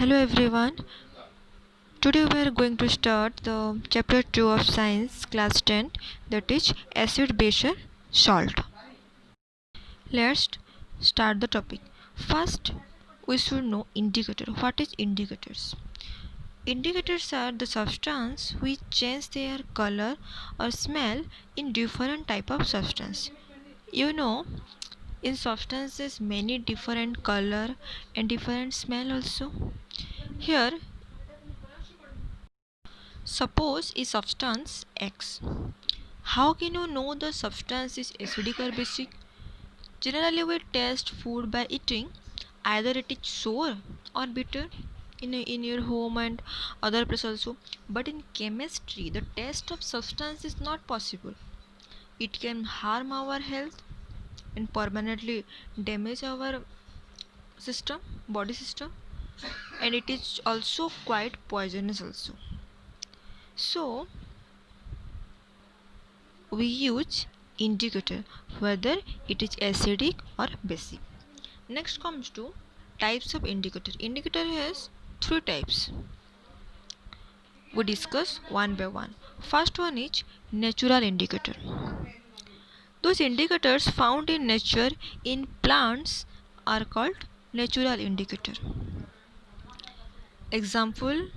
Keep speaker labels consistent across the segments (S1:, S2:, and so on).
S1: Hello everyone. Today we are going to start the chapter 2 of science class 10, that is acid, base, salt. Let's start the topic. First we should know indicator. What is indicators? Indicators are the substance which change their color or smell in different type of substance. In substances many different color and different smell also. Here, suppose a substance X. How can you know the substance is acidic or basic? Generally, we test food by eating. Either it is sour or bitter in your home and other place also. But in chemistry, the test of substance is not possible. It can harm our health and permanently damage our system, body system, and it is also quite poisonous also. So we use indicator whether it is acidic or basic. Next comes to types of indicator. Indicator has three types. We discuss one by one. First one is natural indicator. Those indicators found in nature in plants are called natural indicator. Example,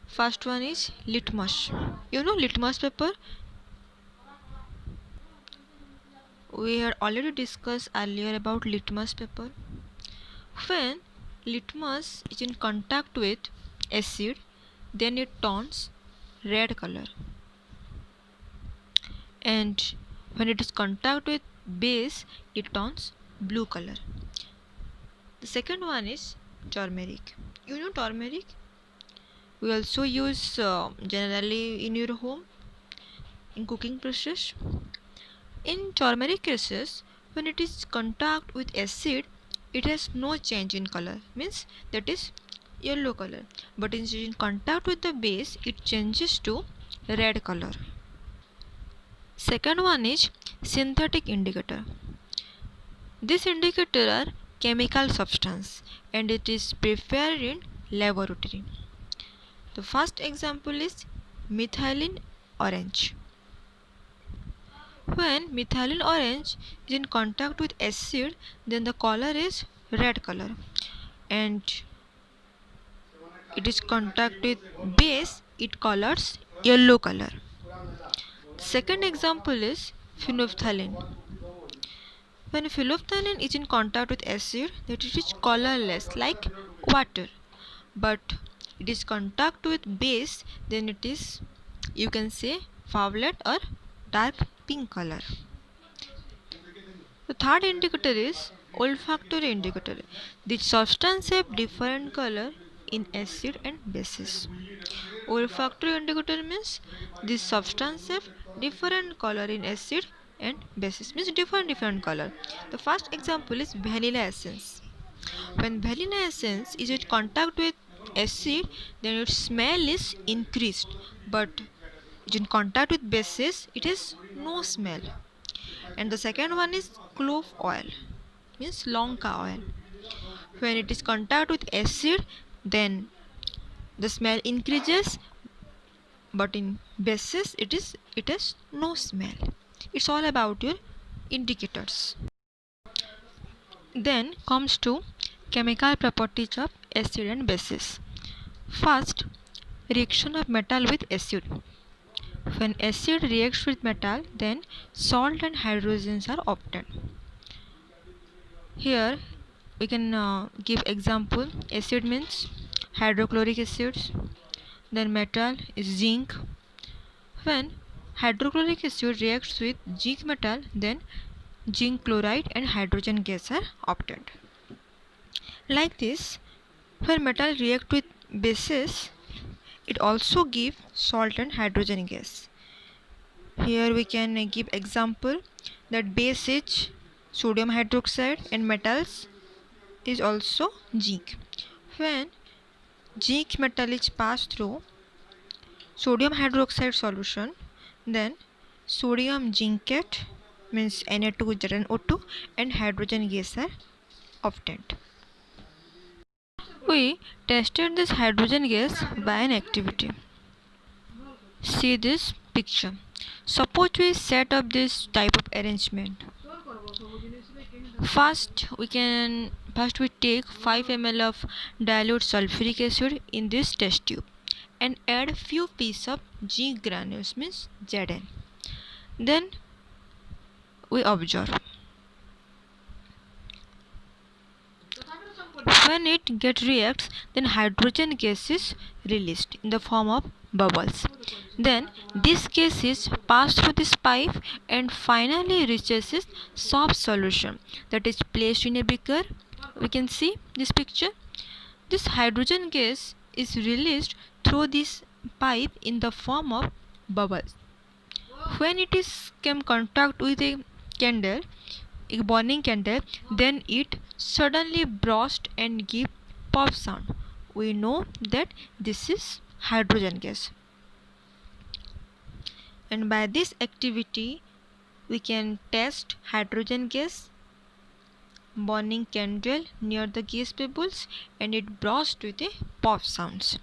S1: first one is litmus. You know litmus paper? We had already discussed earlier about litmus paper. When litmus is in contact with acid, then it turns red color, and when it is contact with base, it turns blue color. The second one is turmeric. You know turmeric? We also use generally in your home in cooking process. In turmeric cases, when it is contact with acid, it has no change in color, means that is yellow color, but in contact with the base it changes to red color. Second one is synthetic indicator. This indicator are chemical substance and it is prepared in laboratory. The first example is methylene orange. When methylene orange is in contact with acid, then the color is red color, and it is contact with base, it colors yellow color. Second example is phenolphthalein. When phenolphthalein is in contact with acid, that it is colorless like water, but it is contact with base, then it is, you can say, violet or dark pink color. The third indicator is olfactory indicator. The substance have different color in acid and bases. Olfactory indicator means this substance have different color in acid and bases, means different color. The first example is vanilla essence. When vanilla essence is in contact with acid, then its smell is increased, but in contact with bases it has no smell. And the second one is clove oil, means lonka oil. When it is contact with acid, then the smell increases, but in bases it has no smell. It's all about your indicators. Then comes to chemical properties of acid and bases. First, reaction of metal with acid. When acid reacts with metal, then salt and hydrogens are obtained. Here we can give example. Acid means hydrochloric acids, then metal is zinc. When hydrochloric acid reacts with zinc metal, then zinc chloride and hydrogen gas are obtained. Like this, when metal react with bases, it also give salt and hydrogen gas. Here we can give example that base is sodium hydroxide and metals is also zinc. When zinc metal is passed through sodium hydroxide solution, then sodium zincate means Na2 O2 and hydrogen gas are obtained. we tested this hydrogen gas by an activity. See this picture. Suppose we set up this type of arrangement. First we take 5 ml of dilute sulfuric acid in this test tube and add few pieces of zinc granules, means Zn. Then we observe. When it reacts, then hydrogen gas is released in the form of bubbles. Then this gas is passed through this pipe and finally reaches its soft solution that is placed in a beaker. We can see this picture. This hydrogen gas is released through this pipe in the form of bubbles. When it is came contact with a burning candle, then it suddenly burst and give pop sound. We know that this is hydrogen gas. And by this activity we can test hydrogen gas burning candle near the gas bubbles and it burst with a pop sounds.